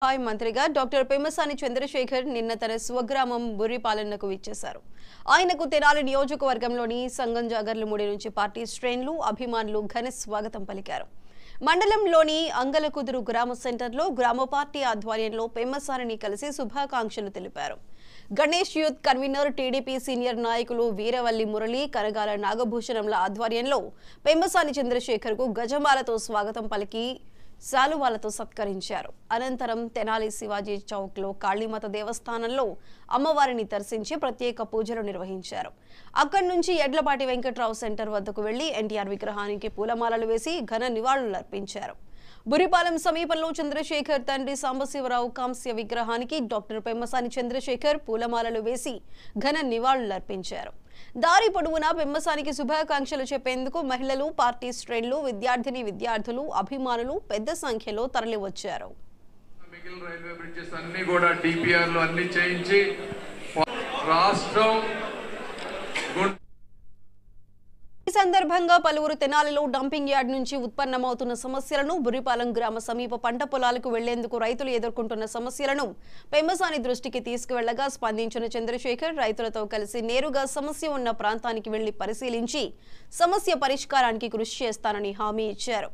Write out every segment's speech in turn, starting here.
మంత్రిగా డాక్టర్ పెమ్మసాని చంద్రశేఖర్ నిన్న తన స్వగ్రామం బుర్రిపాలెంకు విచ్చేశారు. ఆయనకు తెనాలి నియోజకవర్గంలోని సంగంజాగర్లమూడి నుంచి పార్టీ శ్రేణులు, అభిమానులు ఘన స్వాగతం పలికారు. మండలంలోని అంగలకుదురు గ్రామ సెంటర్లో గ్రామ పార్టీ ఆధ్వర్యంలో పెమ్మసానిని కలిసి శుభాకాంక్షలు తెలిపారు. Ganesh youth convener, TDP senior నాయకులు వీరవల్లి మురళి, కరగాల నాగభూషణంల ఆధ్వర్యంలో పెమ్మసాని చంద్రశేఖర్కు గజమాలతో స్వాగతం పలికి శాలువాలతో సత్కరించారు. అనంతరం తెనాలి శివాజీ చౌక్లో కాళీమాత దేవస్థానంలో అమ్మవారిని దర్శించి ప్రత్యేక పూజలు నిర్వహించారు. అక్కడి నుంచి ఎడ్లపాటి వెంకట్రావు సెంటర్ వద్దకు వెళ్లి ఎన్టీఆర్ విగ్రహానికి పూలమాలలు వేసి ఘన నివాళులర్పించారు. బురిపాలెం సమీపంలో చంద్రశేఖర్ తండ్రి సాంబశివరావు కాంస్య విగ్రహానికి డాక్టర్ పెమ్మసాని చంద్రశేఖర్ పూలమాలలు వేసి ఘన నివాళులర్పించారు. దారి పొడవునా పెమ్మసానికి శుభాకాంక్షలు చెప్పేందుకు మహిళలు, పార్టీ శ్రేణులు, విద్యార్థులు, అభిమానులు పెద్ద సంఖ్యలో తరలివచ్చారు. ఈ సందర్భంగా పలువురు తెనాలిలో డంపింగ్ యార్డ్ నుంచి ఉత్పన్నమవుతున్న సమస్యలను, బుర్రిపాలెం గ్రామ సమీప పంట పొలాలకు వెళ్లేందుకు రైతులు ఎదుర్కొంటున్న సమస్యలను పెమ్మసాని దృష్టికి తీసుకువెళ్లగా స్పందించిన చంద్రశేఖర్ రైతులతో కలిసి నేరుగా సమస్య ఉన్న ప్రాంతానికి వెళ్లి పరిశీలించి సమస్య పరిష్కారానికి కృషి చేస్తానని హామీ ఇచ్చారు.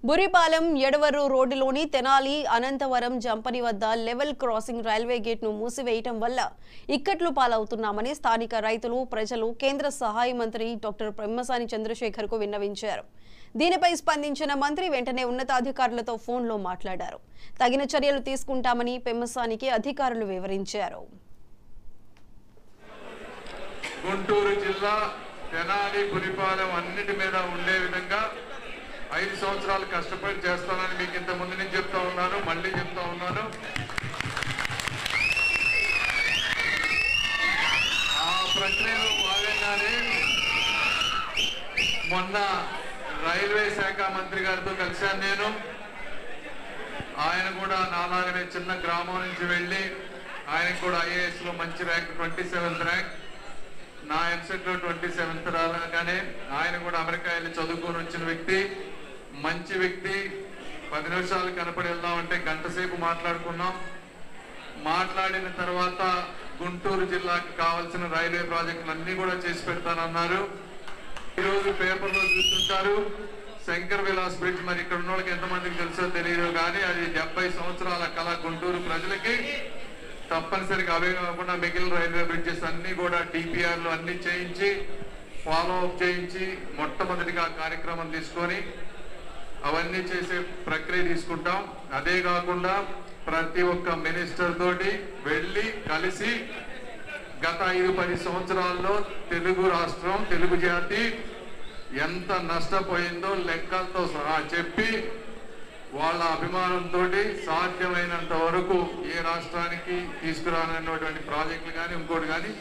బురిపాలెం ఎడవరు రోడ్డులోని తెనాలి అనంతవరం జంపని వద్ద లెవెల్ క్రాసింగ్ రైల్వే గేట్ ను మూసివేయటం వల్ల ఇక్కట్లు పాలవుతున్నామని స్థానిక రైతులు, ప్రజలు కేంద్ర సహాయ మంత్రి డాక్టర్ పెమ్మసాని చంద్రశేఖర్ కు విన్నవించారు. దీనిపై స్పందించిన మంత్రి వెంటనే ఉన్నతాధికారులతో ఫోన్లో మాట్లాడారు. తగిన చర్యలు తీసుకుంటామని పెమ్మసానికి అధికారులు వివరించారు. గుంటూరు జిల్లా తెనాలి, బురిపాలెం అన్నిటి మీద ఉండే విధంగా 5 సంవత్సరాలు కష్టపడి చేస్తానని మీకు ఇంత ముందు నుంచి చెప్తా ఉన్నాను, మళ్ళీ చెప్తా ఉన్నాను. ఆ ప్రక్రియలో భాగంగానే మొన్న రైల్వే శాఖ మంత్రి గారితో కలిశాను నేను. ఆయన కూడా నాలాగనే చిన్న గ్రామం నుంచి వెళ్ళి ఆయనకు కూడా IAS లో మంచి ర్యాంక్, 27th ర్యాంక్, నా ఎంసెట్ లో 27th రాగానే ఆయన కూడా అమెరికా వెళ్ళి చదువుకొని వచ్చిన వ్యక్తి, మంచి వ్యక్తి. 10 నిమిషాలు కనపడి వెళ్దామంటే గంట సేపు మాట్లాడుకున్నాం. మాట్లాడిన తర్వాత గుంటూరు జిల్లాకు కావాల్సిన రైల్వే ప్రాజెక్టులు అన్ని కూడా చేసి పెడతానన్నారు. ఈరోజు పేపర్లో చూస్తుంటారు శంకర్ విలాస్ బ్రిడ్జ్. మరి ఇక్కడ ఉన్న వాళ్ళకి ఎంతమందికి తెలుసో తెలియదు కానీ అది 70 సంవత్సరాల కళ గుంటూరు ప్రజలకి. తప్పనిసరిగా అవే కాకుండా మిగిలిన రైల్వే బ్రిడ్జెస్ అన్ని కూడా DPR లో అన్ని చేయించి, ఫాలో అప్ చేయించి మొట్టమొదటిగా కార్యక్రమం తీసుకొని అవన్నీ చేసే ప్రక్రియ తీసుకుంటాం. అదే కాకుండా ప్రతి ఒక్క మినిస్టర్ తోటి వెళ్ళి కలిసి గత 5-10 సంవత్సరాల్లో తెలుగు రాష్ట్రం, తెలుగు జాతి ఎంత నష్టపోయిందో లెక్కలతో సహా చెప్పి వాళ్ళ అభిమానంతో సాధ్యమైనంత వరకు ఏ రాష్ట్రానికి తీసుకురానటువంటి ప్రాజెక్టులు కానీ ఇంకోటి కానీ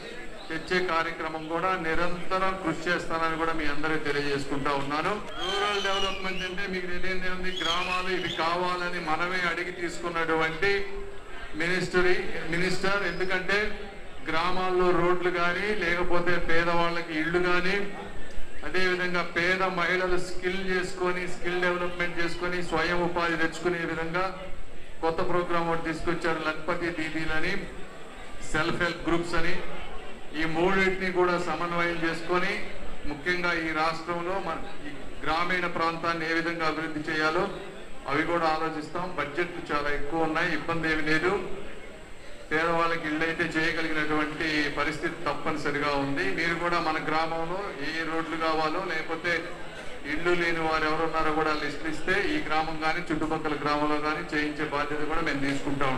తెచ్చే కార్యక్రమం కూడా నిరంతరం కృషి చేస్తానని కూడా మీ అందరికీ తెలియజేసుకుంటా ఉన్నాను. రూరల్ డెవలప్మెంట్ అంటే మీకు తెలియదే ఉంది. గ్రామాలు ఇవి కావాలని మనమే అడిగి తీసుకున్నటువంటి మినిస్టర్. ఎందుకంటే గ్రామాల్లో రోడ్లు కానీ, లేకపోతే పేదవాళ్ళకి ఇళ్లు కానీ, అదేవిధంగా పేద మహిళలు స్కిల్ డెవలప్మెంట్ చేసుకొని స్వయం ఉపాధి తెచ్చుకునే విధంగా కొత్త ప్రోగ్రామ్ ఒకటి తీసుకొచ్చారు. లక్పతి దీదీలని, సెల్ఫ్ హెల్ప్ గ్రూప్స్ అని. ఈ మూడింటిని కూడా సమన్వయం చేసుకొని ముఖ్యంగా ఈ రాష్ట్రంలో ఈ గ్రామీణ ప్రాంతాన్ని ఏ విధంగా అభివృద్ధి చేయాలో అవి కూడా ఆలోచిస్తాం. బడ్జెట్లు చాలా ఎక్కువ ఉన్నాయి, ఇబ్బంది ఏమి లేదు. పేదవాళ్ళకి ఇళ్ళు అయితే చేయగలిగినటువంటి పరిస్థితి తప్పనిసరిగా ఉంది. మీరు కూడా మన గ్రామంలో ఏ రోడ్లు కావాలో, లేకపోతే ఇళ్ళు లేని వారు ఎవరున్నారో కూడా లిస్ట్ ఇస్తే ఈ గ్రామం కానీ చుట్టుపక్కల గ్రామంలో కానీ చేయించే బాధ్యత కూడా మేము తీసుకుంటాం.